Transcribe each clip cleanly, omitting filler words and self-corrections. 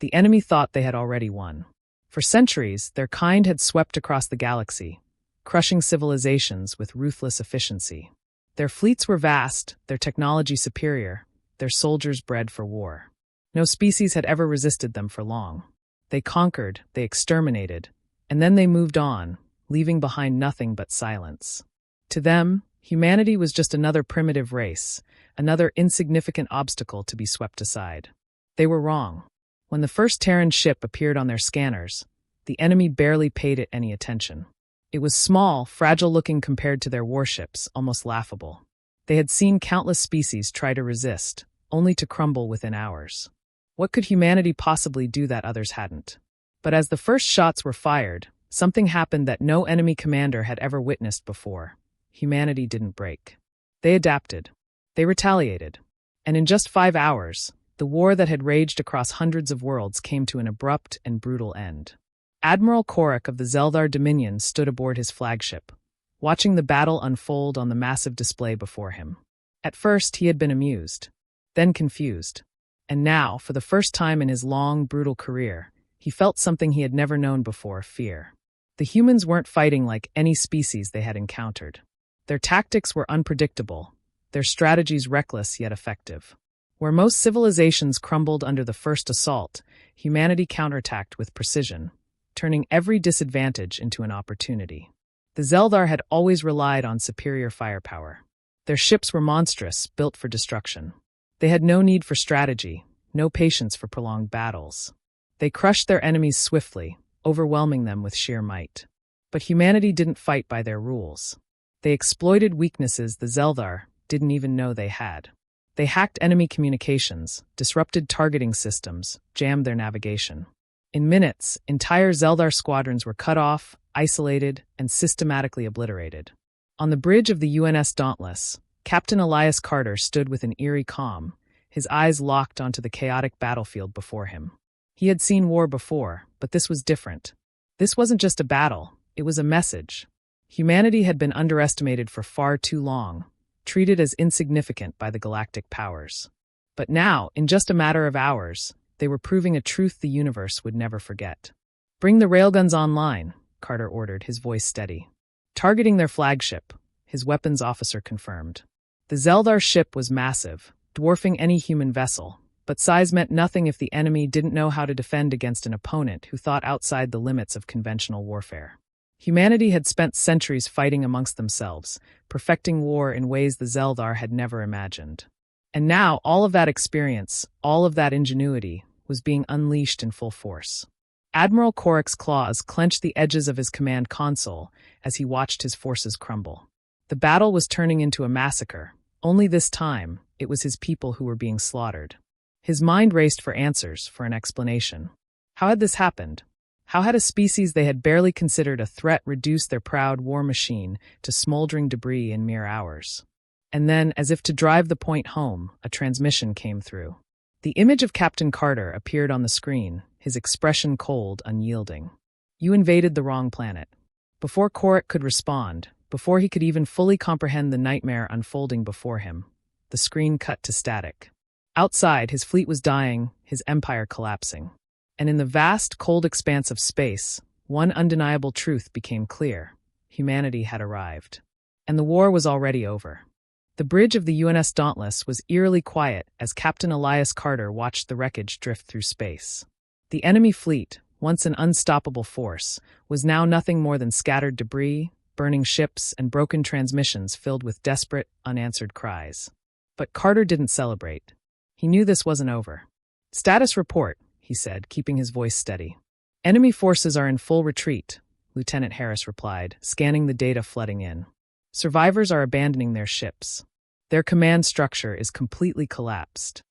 The enemy thought they had already won. For centuries, their kind had swept across the galaxy, crushing civilizations with ruthless efficiency. Their fleets were vast, their technology superior, their soldiers bred for war. No species had ever resisted them for long. They conquered, they exterminated, and then they moved on, leaving behind nothing but silence. To them, humanity was just another primitive race, another insignificant obstacle to be swept aside. They were wrong. When the first Terran ship appeared on their scanners, the enemy barely paid it any attention. It was small, fragile-looking compared to their warships, almost laughable. They had seen countless species try to resist, only to crumble within hours. What could humanity possibly do that others hadn't? But as the first shots were fired, something happened that no enemy commander had ever witnessed before. Humanity didn't break. They adapted. They retaliated. And in just 5 hours, the war that had raged across hundreds of worlds came to an abrupt and brutal end. Admiral Korik of the Zeldar Dominion stood aboard his flagship, watching the battle unfold on the massive display before him. At first, he had been amused, then confused. And now, for the first time in his long, brutal career, he felt something he had never known before: fear. The humans weren't fighting like any species they had encountered. Their tactics were unpredictable, their strategies reckless yet effective. Where most civilizations crumbled under the first assault, humanity counterattacked with precision, turning every disadvantage into an opportunity. The Zeldar had always relied on superior firepower. Their ships were monstrous, built for destruction. They had no need for strategy, no patience for prolonged battles. They crushed their enemies swiftly, overwhelming them with sheer might. But humanity didn't fight by their rules. They exploited weaknesses the Zeldar didn't even know they had. They hacked enemy communications, disrupted targeting systems, jammed their navigation. In minutes, entire Zeldar squadrons were cut off, isolated, and systematically obliterated. On the bridge of the UNS Dauntless, Captain Elias Carter stood with an eerie calm, his eyes locked onto the chaotic battlefield before him. He had seen war before, but this was different. This wasn't just a battle, it was a message. Humanity had been underestimated for far too long, treated as insignificant by the galactic powers. But now, in just a matter of hours, they were proving a truth the universe would never forget. "Bring the railguns online," Carter ordered, his voice steady. Targeting their flagship, his weapons officer confirmed. The Zeldar ship was massive, dwarfing any human vessel, but size meant nothing if the enemy didn't know how to defend against an opponent who thought outside the limits of conventional warfare. Humanity had spent centuries fighting amongst themselves, perfecting war in ways the Zeldar had never imagined. And now, all of that experience, all of that ingenuity, was being unleashed in full force. Admiral Korik's claws clenched the edges of his command console as he watched his forces crumble. The battle was turning into a massacre, only this time, it was his people who were being slaughtered. His mind raced for answers, for an explanation. How had this happened? How had a species they had barely considered a threat reduced their proud war machine to smoldering debris in mere hours? And then, as if to drive the point home, a transmission came through. The image of Captain Carter appeared on the screen, his expression cold, unyielding. "You invaded the wrong planet." Before Korik could respond, before he could even fully comprehend the nightmare unfolding before him, the screen cut to static. Outside, his fleet was dying, his empire collapsing. And in the vast, cold expanse of space, one undeniable truth became clear: humanity had arrived. And the war was already over. The bridge of the UNS Dauntless was eerily quiet as Captain Elias Carter watched the wreckage drift through space. The enemy fleet, once an unstoppable force, was now nothing more than scattered debris, burning ships, and broken transmissions filled with desperate, unanswered cries. But Carter didn't celebrate. He knew this wasn't over. "Status report," he said, keeping his voice steady. "Enemy forces are in full retreat," Lieutenant Harris replied, scanning the data flooding in. "Survivors are abandoning their ships. Their command structure is completely collapsed."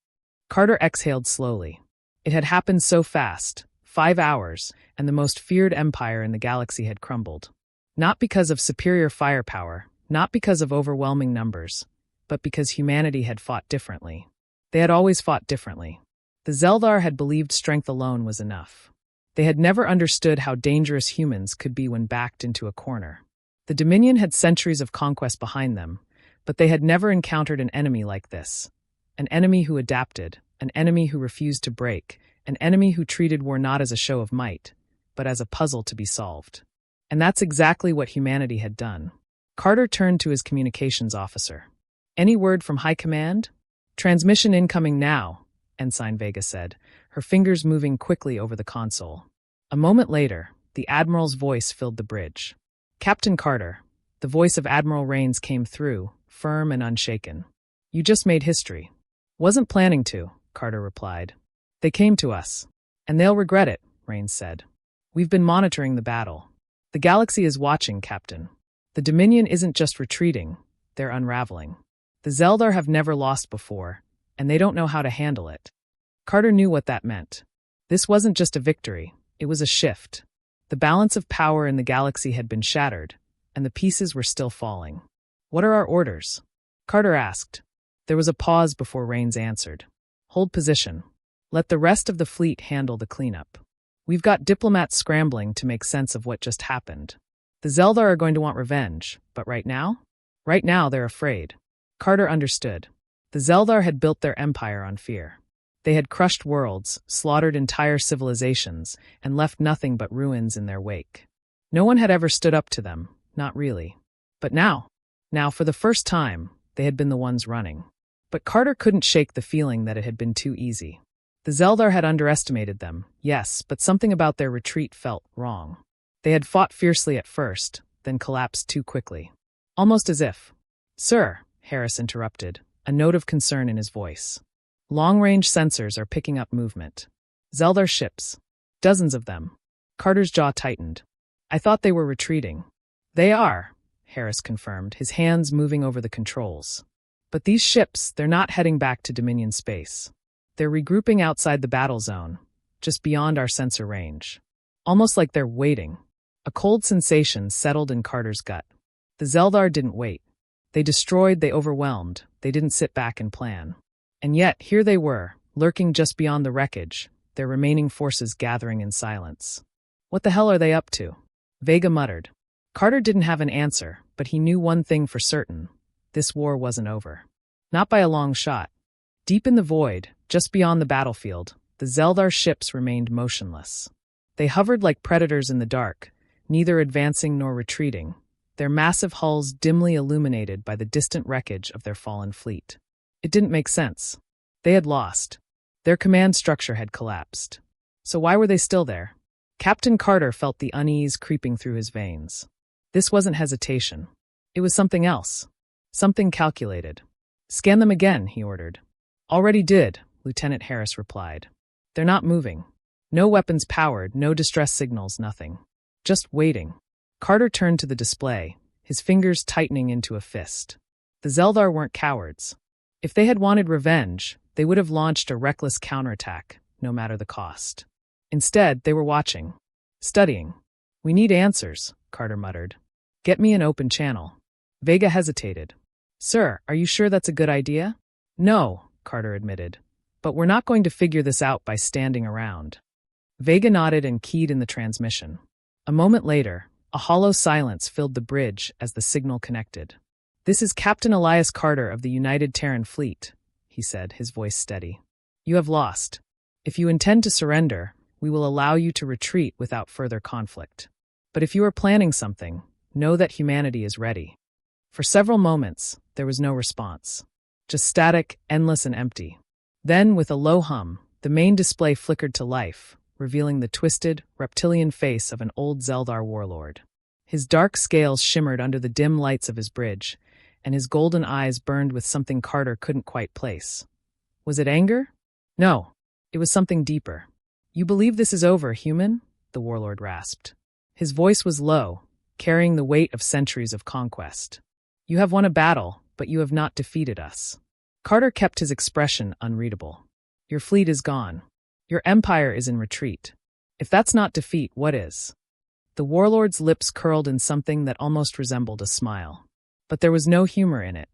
Carter exhaled slowly. It had happened so fast, 5 hours, and the most feared empire in the galaxy had crumbled. Not because of superior firepower, not because of overwhelming numbers, but because humanity had fought differently. They had always fought differently. The Zeldar had believed strength alone was enough. They had never understood how dangerous humans could be when backed into a corner. The Dominion had centuries of conquest behind them, but they had never encountered an enemy like this. An enemy who adapted, an enemy who refused to break, an enemy who treated war not as a show of might, but as a puzzle to be solved. And that's exactly what humanity had done. Carter turned to his communications officer. "Any word from High Command?" "Transmission incoming now," Ensign Vega said, her fingers moving quickly over the console. A moment later, the Admiral's voice filled the bridge. "Captain Carter," the voice of Admiral Rains came through, firm and unshaken. "You just made history." "Wasn't planning to," Carter replied. "They came to us. And they'll regret it," Rains said. "We've been monitoring the battle. The galaxy is watching, Captain. The Dominion isn't just retreating, they're unraveling. The Zeldar have never lost before, and they don't know how to handle it." Carter knew what that meant. This wasn't just a victory, it was a shift. The balance of power in the galaxy had been shattered, and the pieces were still falling. "What are our orders?" Carter asked. There was a pause before Rains answered. "Hold position. Let the rest of the fleet handle the cleanup. We've got diplomats scrambling to make sense of what just happened. The Zeldar are going to want revenge, but right now? Right now, they're afraid." Carter understood. The Zeldar had built their empire on fear. They had crushed worlds, slaughtered entire civilizations, and left nothing but ruins in their wake. No one had ever stood up to them, not really. But now, for the first time, they had been the ones running. But Carter couldn't shake the feeling that it had been too easy. The Zeldar had underestimated them, yes, but something about their retreat felt wrong. They had fought fiercely at first, then collapsed too quickly. Almost as if. "Sir," Harris interrupted, a note of concern in his voice. "Long-range sensors are picking up movement. Zeldar ships. Dozens of them." Carter's jaw tightened. "I thought they were retreating." "They are," Harris confirmed, his hands moving over the controls. "But these ships, they're not heading back to Dominion space. They're regrouping outside the battle zone, just beyond our sensor range. Almost like they're waiting." A cold sensation settled in Carter's gut. The Zeldar didn't wait. They destroyed, they overwhelmed, they didn't sit back and plan. And yet, here they were, lurking just beyond the wreckage, their remaining forces gathering in silence. "What the hell are they up to?" Vega muttered. Carter didn't have an answer, but he knew one thing for certain. This war wasn't over. Not by a long shot. Deep in the void, just beyond the battlefield, the Zeldar ships remained motionless. They hovered like predators in the dark, neither advancing nor retreating, their massive hulls dimly illuminated by the distant wreckage of their fallen fleet. It didn't make sense. They had lost. Their command structure had collapsed. So why were they still there? Captain Carter felt the unease creeping through his veins. This wasn't hesitation. It was something else. Something calculated. "Scan them again," he ordered. "Already did," Lieutenant Harris replied. "They're not moving. No weapons powered, no distress signals, nothing. Just waiting." Carter turned to the display, his fingers tightening into a fist. The Zeldar weren't cowards. If they had wanted revenge, they would have launched a reckless counterattack, no matter the cost. Instead, they were watching. Studying. "We need answers," Carter muttered. "Get me an open channel." Vega hesitated. "Sir, are you sure that's a good idea?" "No," Carter admitted. "But we're not going to figure this out by standing around." Vega nodded and keyed in the transmission. A moment later, a hollow silence filled the bridge as the signal connected. "This is Captain Elias Carter of the United Terran Fleet," he said, his voice steady. "You have lost. If you intend to surrender, we will allow you to retreat without further conflict. But if you are planning something, know that humanity is ready." For several moments, there was no response. Just static, endless and empty. Then, with a low hum, the main display flickered to life, revealing the twisted, reptilian face of an old Zeldar warlord. His dark scales shimmered under the dim lights of his bridge, and his golden eyes burned with something Carter couldn't quite place. Was it anger? No, it was something deeper. "You believe this is over, human?" the warlord rasped. His voice was low, carrying the weight of centuries of conquest. "You have won a battle, but you have not defeated us." Carter kept his expression unreadable. "Your fleet is gone. Your empire is in retreat. If that's not defeat, what is?" The warlord's lips curled in something that almost resembled a smile. But there was no humor in it.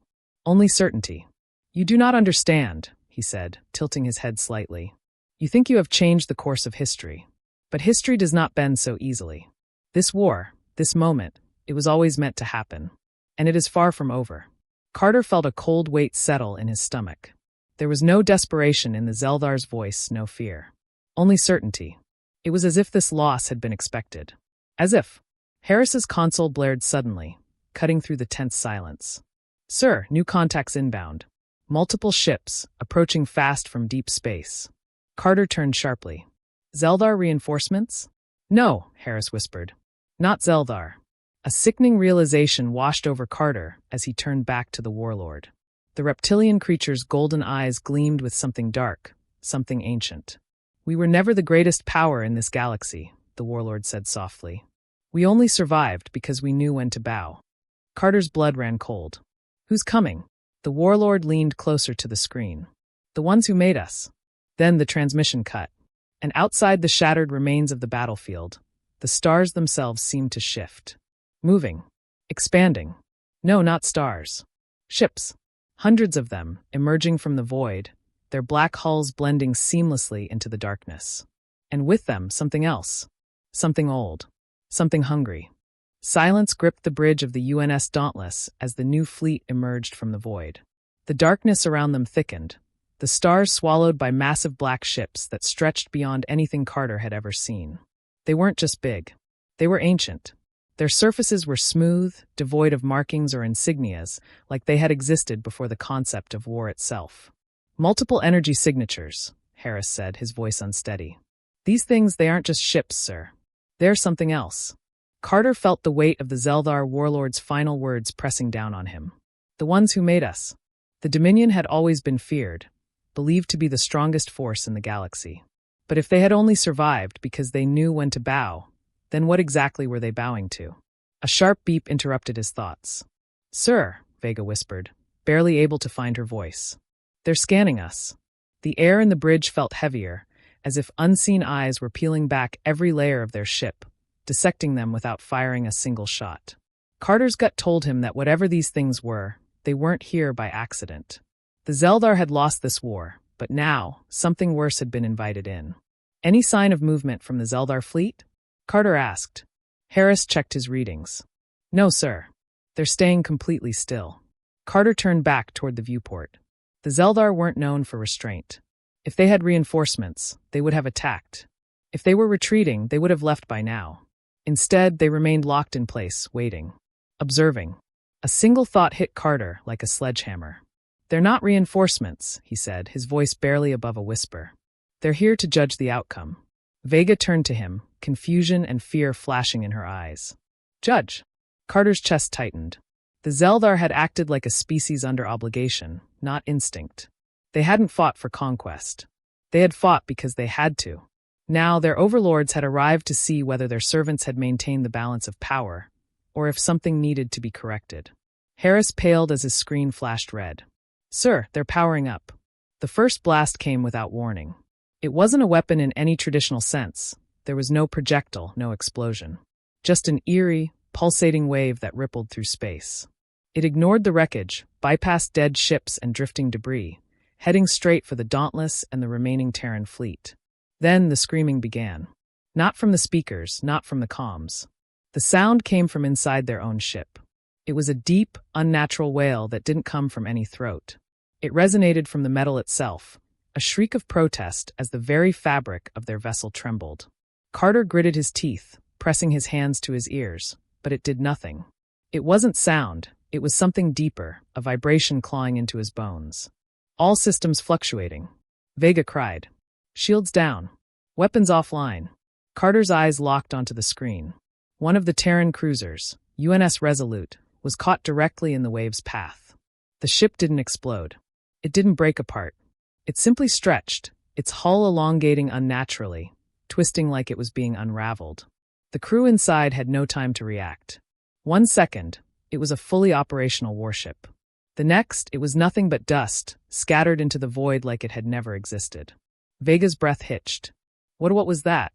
Only certainty. "You do not understand," he said, tilting his head slightly. "You think you have changed the course of history. But history does not bend so easily. This war, this moment, it was always meant to happen. And it is far from over." Carter felt a cold weight settle in his stomach. There was no desperation in the Zeldar's voice, no fear. Only certainty. It was as if this loss had been expected. As if. Harris's console blared suddenly, cutting through the tense silence. Sir, new contacts inbound. Multiple ships, approaching fast from deep space. Carter turned sharply. Zeldar reinforcements? No, Harris whispered. Not Zeldar. A sickening realization washed over Carter as he turned back to the warlord. The reptilian creature's golden eyes gleamed with something dark, something ancient. We were never the greatest power in this galaxy, the warlord said softly. We only survived because we knew when to bow. Carter's blood ran cold. Who's coming? The warlord leaned closer to the screen. The ones who made us. Then the transmission cut. And outside the shattered remains of the battlefield, the stars themselves seemed to shift. Moving. Expanding. No, not stars. Ships. Hundreds of them, emerging from the void, their black hulls blending seamlessly into the darkness. And with them, something else. Something old. Something hungry. Silence gripped the bridge of the UNS Dauntless as the new fleet emerged from the void. The darkness around them thickened, the stars swallowed by massive black ships that stretched beyond anything Carter had ever seen. They weren't just big. They were ancient. Their surfaces were smooth, devoid of markings or insignias, like they had existed before the concept of war itself. Multiple energy signatures, Harris said, his voice unsteady. These things, they aren't just ships, sir. They're something else. Carter felt the weight of the Zeldar warlord's final words pressing down on him. The ones who made us. The Dominion had always been feared, believed to be the strongest force in the galaxy. But if they had only survived because they knew when to bow, then what exactly were they bowing to? A sharp beep interrupted his thoughts. Sir, Vega whispered, barely able to find her voice. They're scanning us. The air in the bridge felt heavier, as if unseen eyes were peeling back every layer of their ship, dissecting them without firing a single shot. Carter's gut told him that whatever these things were, they weren't here by accident. The Zeldar had lost this war, but now, something worse had been invited in. Any sign of movement from the Zeldar fleet? Carter asked. Harris checked his readings. No, sir. They're staying completely still. Carter turned back toward the viewport. The Zeldar weren't known for restraint. If they had reinforcements, they would have attacked. If they were retreating, they would have left by now. Instead, they remained locked in place, waiting. Observing. A single thought hit Carter like a sledgehammer. They're not reinforcements, he said, his voice barely above a whisper. They're here to judge the outcome. Vega turned to him, confusion and fear flashing in her eyes. Judge. Carter's chest tightened. The Zeldar had acted like a species under obligation, not instinct. They hadn't fought for conquest. They had fought because they had to. Now their overlords had arrived to see whether their servants had maintained the balance of power, or if something needed to be corrected. Harris paled as his screen flashed red. Sir, they're powering up. The first blast came without warning. It wasn't a weapon in any traditional sense. There was no projectile, no explosion. Just an eerie, pulsating wave that rippled through space. It ignored the wreckage, bypassed dead ships and drifting debris, heading straight for the Dauntless and the remaining Terran fleet. Then the screaming began. Not from the speakers, not from the comms. The sound came from inside their own ship. It was a deep, unnatural wail that didn't come from any throat. It resonated from the metal itself, a shriek of protest as the very fabric of their vessel trembled. Carter gritted his teeth, pressing his hands to his ears, but it did nothing. It wasn't sound, it was something deeper, a vibration clawing into his bones. All systems fluctuating. Vega cried. Shields down. Weapons offline. Carter's eyes locked onto the screen. One of the Terran cruisers, UNS Resolute, was caught directly in the wave's path. The ship didn't explode. It didn't break apart. It simply stretched, its hull elongating unnaturally, twisting like it was being unraveled. The crew inside had no time to react. 1 second, it was a fully operational warship. The next, it was nothing but dust, scattered into the void like it had never existed. Vega's breath hitched. What was that?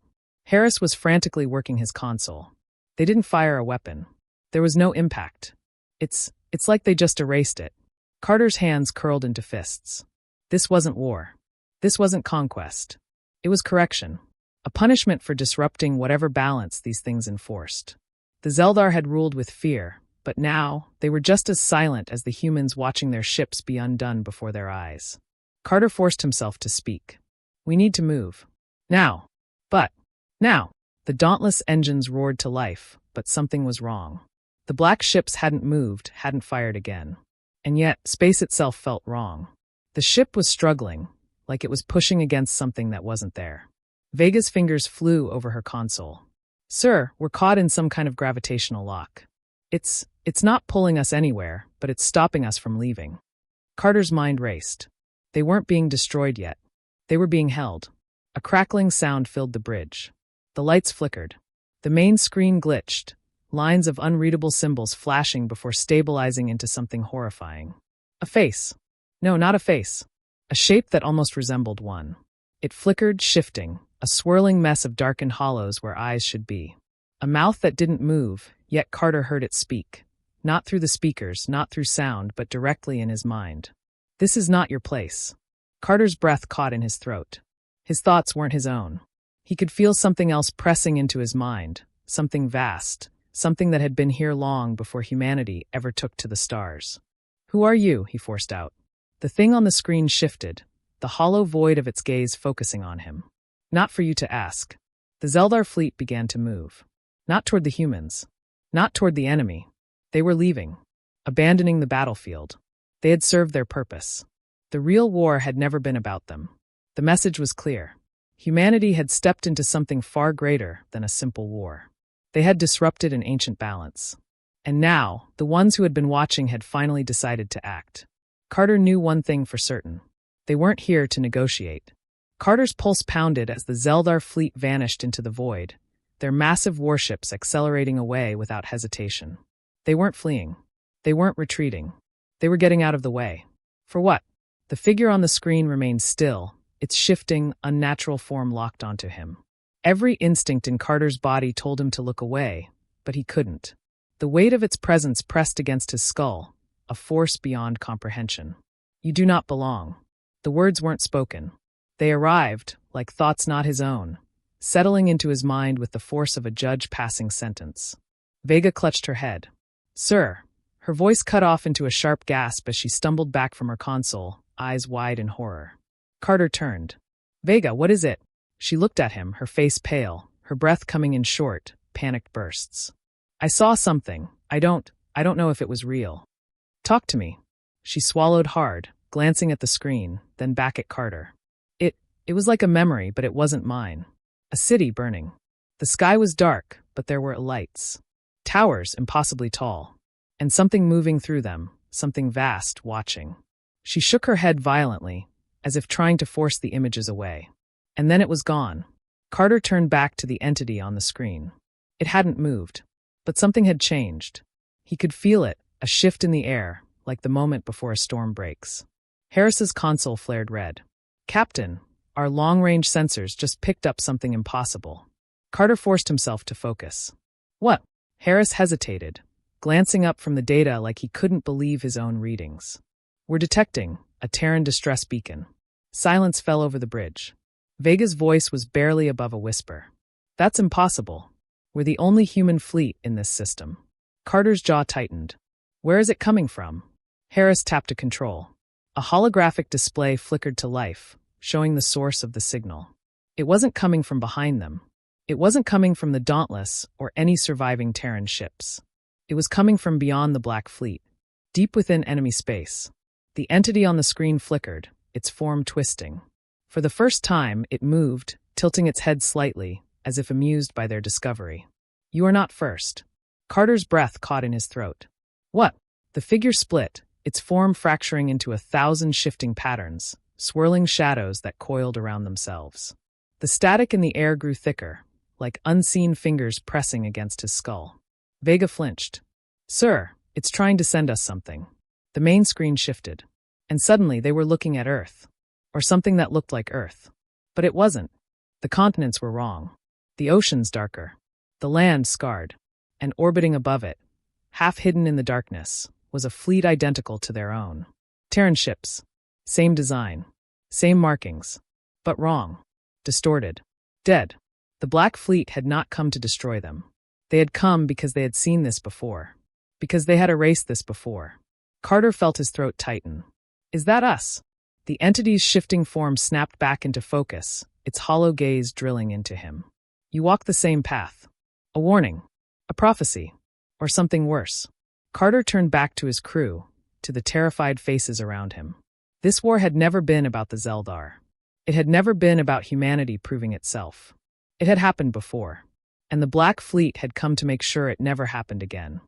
Harris was frantically working his console. They didn't fire a weapon. There was no impact. It's like they just erased it. Carter's hands curled into fists. This wasn't war. This wasn't conquest. It was correction. A punishment for disrupting whatever balance these things enforced. The Zeldar had ruled with fear, but now they were just as silent as the humans watching their ships be undone before their eyes. Carter forced himself to speak. We need to move. Now. But. Now. The dauntless engines roared to life, but something was wrong. The black ships hadn't moved, hadn't fired again. And yet, space itself felt wrong. The ship was struggling, like it was pushing against something that wasn't there. Vega's fingers flew over her console. Sir, we're caught in some kind of gravitational lock. It's not pulling us anywhere, but it's stopping us from leaving. Carter's mind raced. They weren't being destroyed yet. They were being held. A crackling sound filled the bridge. The lights flickered. The main screen glitched, lines of unreadable symbols flashing before stabilizing into something horrifying. A face. No, not a face. A shape that almost resembled one. It flickered, shifting, a swirling mess of darkened hollows where eyes should be. A mouth that didn't move, yet Carter heard it speak. Not through the speakers, not through sound, but directly in his mind. This is not your place. Carter's breath caught in his throat. His thoughts weren't his own. He could feel something else pressing into his mind, something vast, something that had been here long before humanity ever took to the stars. Who are you? He forced out. The thing on the screen shifted, the hollow void of its gaze focusing on him. Not for you to ask. The Zeldar fleet began to move. Not toward the humans. Not toward the enemy. They were leaving. Abandoning the battlefield. They had served their purpose. The real war had never been about them. The message was clear. Humanity had stepped into something far greater than a simple war. They had disrupted an ancient balance. And now, the ones who had been watching had finally decided to act. Carter knew one thing for certain. They weren't here to negotiate. Carter's pulse pounded as the Zeldar fleet vanished into the void, their massive warships accelerating away without hesitation. They weren't fleeing. They weren't retreating. They were getting out of the way. For what? The figure on the screen remained still, its shifting, unnatural form locked onto him. Every instinct in Carter's body told him to look away, but he couldn't. The weight of its presence pressed against his skull, a force beyond comprehension. You do not belong. The words weren't spoken. They arrived, like thoughts not his own, settling into his mind with the force of a judge passing sentence. Vega clutched her head. Sir. Her voice cut off into a sharp gasp as she stumbled back from her console, eyes wide in horror. Carter turned. Vega, what is it? She looked at him, her face pale, her breath coming in short, panicked bursts. I saw something. I don't know if it was real. Talk to me. She swallowed hard, glancing at the screen, then back at Carter. It was like a memory, but it wasn't mine. A city burning. The sky was dark, but there were lights. Towers impossibly tall. And something moving through them, something vast, watching. She shook her head violently, as if trying to force the images away. And then it was gone. Carter turned back to the entity on the screen. It hadn't moved, but something had changed. He could feel it, a shift in the air, like the moment before a storm breaks. Harris's console flared red. Captain, our long-range sensors just picked up something impossible. Carter forced himself to focus. What? Harris hesitated, glancing up from the data like he couldn't believe his own readings. We're detecting a Terran distress beacon. Silence fell over the bridge. Vega's voice was barely above a whisper. That's impossible. We're the only human fleet in this system. Carter's jaw tightened. Where is it coming from? Harris tapped a control. A holographic display flickered to life, showing the source of the signal. It wasn't coming from behind them. It wasn't coming from the Dauntless or any surviving Terran ships. It was coming from beyond the Black Fleet, deep within enemy space. The entity on the screen flickered, its form twisting. For the first time, it moved, tilting its head slightly, as if amused by their discovery. You are not first. Carter's breath caught in his throat. What? The figure split, its form fracturing into 1,000 shifting patterns, swirling shadows that coiled around themselves. The static in the air grew thicker, like unseen fingers pressing against his skull. Vega flinched. Sir, it's trying to send us something. The main screen shifted, and suddenly they were looking at Earth, or something that looked like Earth. But it wasn't. The continents were wrong. The oceans darker. The land scarred. And orbiting above it, half hidden in the darkness, was a fleet identical to their own. Terran ships. Same design. Same markings. But wrong. Distorted. Dead. The Black Fleet had not come to destroy them. They had come because they had seen this before. Because they had erased this before. Carter felt his throat tighten. Is that us? The entity's shifting form snapped back into focus, its hollow gaze drilling into him. You walk the same path. A warning. A prophecy. Or something worse. Carter turned back to his crew, to the terrified faces around him. This war had never been about the Zeldar. It had never been about humanity proving itself. It had happened before. And the Black Fleet had come to make sure it never happened again.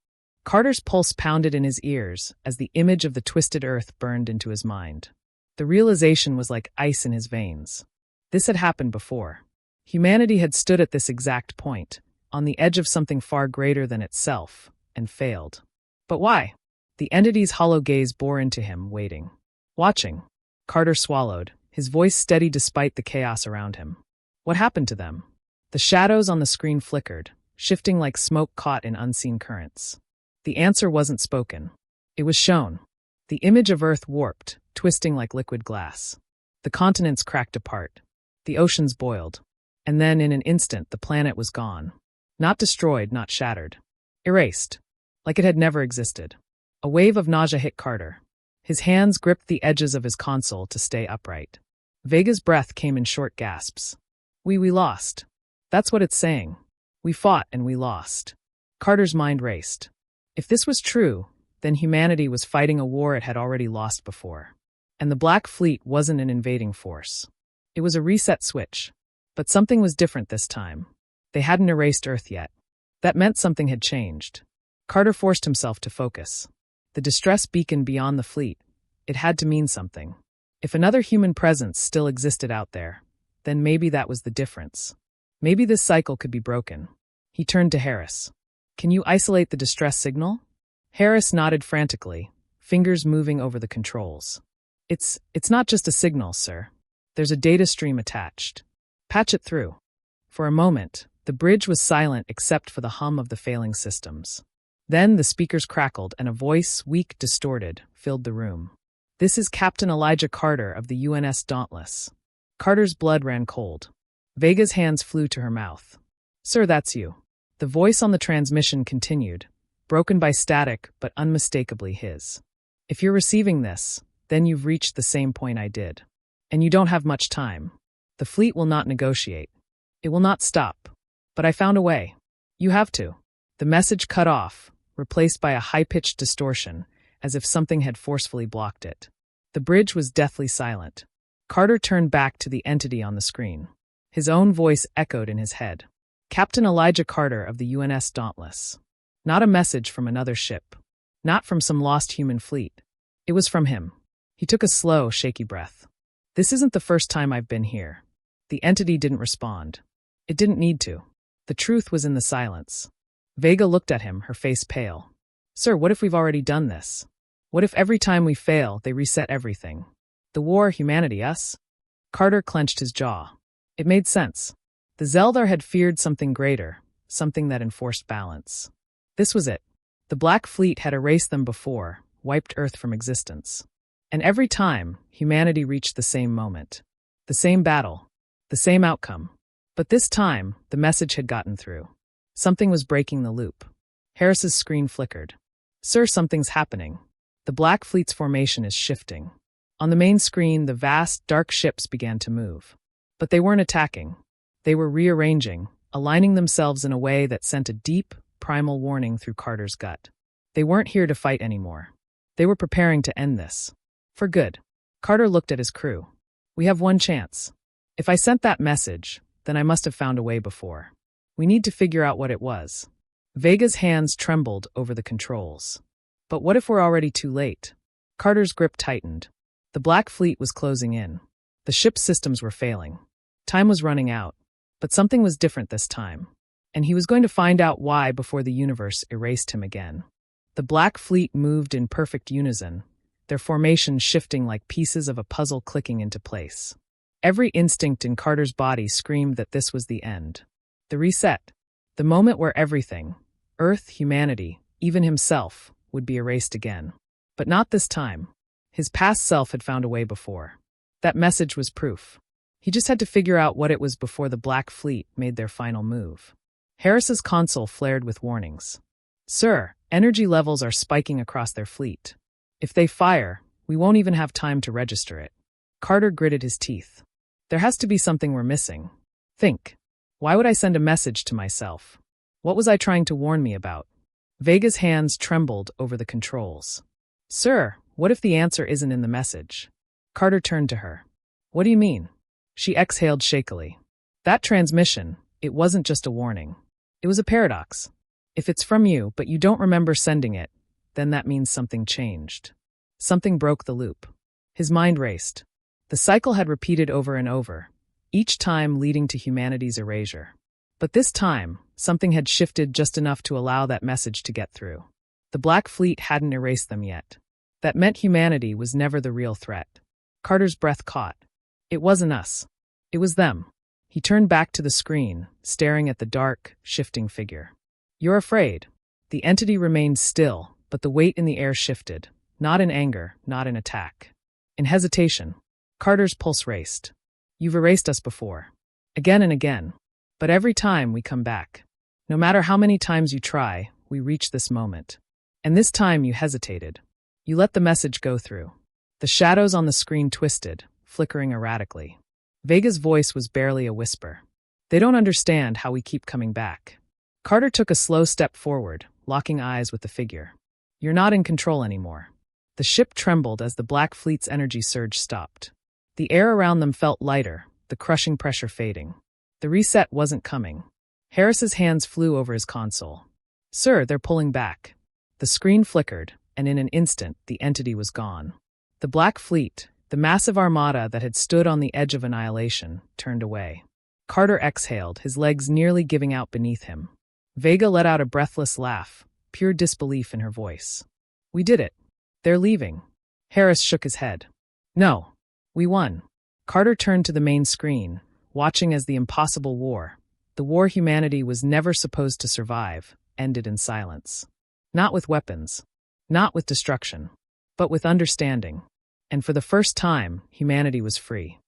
Carter's pulse pounded in his ears as the image of the twisted Earth burned into his mind. The realization was like ice in his veins. This had happened before. Humanity had stood at this exact point, on the edge of something far greater than itself, and failed. But why? The entity's hollow gaze bore into him, waiting. Watching. Carter swallowed, his voice steady despite the chaos around him. What happened to them? The shadows on the screen flickered, shifting like smoke caught in unseen currents. The answer wasn't spoken. It was shown. The image of Earth warped, twisting like liquid glass. The continents cracked apart. The oceans boiled. And then, in an instant, the planet was gone. Not destroyed, not shattered. Erased. Like it had never existed. A wave of nausea hit Carter. His hands gripped the edges of his console to stay upright. Vega's breath came in short gasps. We lost. That's what it's saying. We fought and we lost. Carter's mind raced. If this was true, then humanity was fighting a war it had already lost before. And the Black Fleet wasn't an invading force. It was a reset switch. But something was different this time. They hadn't erased Earth yet. That meant something had changed. Carter forced himself to focus. The distress beacon beyond the fleet. It had to mean something. If another human presence still existed out there, then maybe that was the difference. Maybe this cycle could be broken. He turned to Harris. Can you isolate the distress signal? Harris nodded frantically, fingers moving over the controls. It's not just a signal, sir. There's a data stream attached. Patch it through. For a moment, the bridge was silent except for the hum of the failing systems. Then the speakers crackled and a voice, weak, distorted, filled the room. This is Captain Elijah Carter of the UNS Dauntless. Carter's blood ran cold. Vega's hands flew to her mouth. Sir, that's you. The voice on the transmission continued, broken by static but unmistakably his. If you're receiving this, then you've reached the same point I did. And you don't have much time. The fleet will not negotiate. It will not stop. But I found a way. You have to. The message cut off, replaced by a high-pitched distortion, as if something had forcefully blocked it. The bridge was deathly silent. Carter turned back to the entity on the screen. His own voice echoed in his head. Captain Elijah Carter of the UNS Dauntless. Not a message from another ship. Not from some lost human fleet. It was from him. He took a slow, shaky breath. This isn't the first time I've been here. The entity didn't respond. It didn't need to. The truth was in the silence. Vega looked at him, her face pale. Sir, what if we've already done this? What if every time we fail, they reset everything? The war, humanity, us? Carter clenched his jaw. It made sense. The Zeldar had feared something greater, something that enforced balance. This was it. The Black Fleet had erased them before, wiped Earth from existence. And every time, humanity reached the same moment. The same battle. The same outcome. But this time, the message had gotten through. Something was breaking the loop. Harris's screen flickered. Sir, something's happening. The Black Fleet's formation is shifting. On the main screen, the vast, dark ships began to move. But they weren't attacking. They were rearranging, aligning themselves in a way that sent a deep, primal warning through Carter's gut. They weren't here to fight anymore. They were preparing to end this. For good. Carter looked at his crew. We have one chance. If I sent that message, then I must have found a way before. We need to figure out what it was. Vega's hands trembled over the controls. But what if we're already too late? Carter's grip tightened. The Black Fleet was closing in. The ship's systems were failing. Time was running out. But something was different this time. And he was going to find out why before the universe erased him again. The Black Fleet moved in perfect unison, their formation shifting like pieces of a puzzle clicking into place. Every instinct in Carter's body screamed that this was the end. The reset. The moment where everything, Earth, humanity, even himself, would be erased again. But not this time. His past self had found a way before. That message was proof. He just had to figure out what it was before the Black Fleet made their final move. Harris's console flared with warnings. Sir, energy levels are spiking across their fleet. If they fire, we won't even have time to register it. Carter gritted his teeth. There has to be something we're missing. Think. Why would I send a message to myself? What was I trying to warn me about? Vega's hands trembled over the controls. Sir, what if the answer isn't in the message? Carter turned to her. What do you mean? She exhaled shakily. That transmission, it wasn't just a warning. It was a paradox. If it's from you, but you don't remember sending it, then that means something changed. Something broke the loop. His mind raced. The cycle had repeated over and over, each time leading to humanity's erasure. But this time, something had shifted just enough to allow that message to get through. The Black Fleet hadn't erased them yet. That meant humanity was never the real threat. Carter's breath caught. It wasn't us. It was them. He turned back to the screen, staring at the dark, shifting figure. You're afraid. The entity remained still, but the weight in the air shifted, not in anger, not in attack. In hesitation. Carter's pulse raced. You've erased us before. Again and again. But every time we come back. No matter how many times you try, we reach this moment. And this time you hesitated. You let the message go through. The shadows on the screen twisted, flickering erratically. Vega's voice was barely a whisper. They don't understand how we keep coming back. Carter took a slow step forward, locking eyes with the figure. You're not in control anymore. The ship trembled as the Black Fleet's energy surge stopped. The air around them felt lighter, the crushing pressure fading. The reset wasn't coming. Harris's hands flew over his console. Sir, they're pulling back. The screen flickered, and in an instant, the entity was gone. The Black Fleet, the massive armada that had stood on the edge of annihilation, turned away. Carter exhaled, his legs nearly giving out beneath him. Vega let out a breathless laugh, pure disbelief in her voice. We did it. They're leaving. Harris shook his head. No. We won. Carter turned to the main screen, watching as the impossible war, the war humanity was never supposed to survive, ended in silence. Not with weapons. Not with destruction. But with understanding. And for the first time, humanity was free.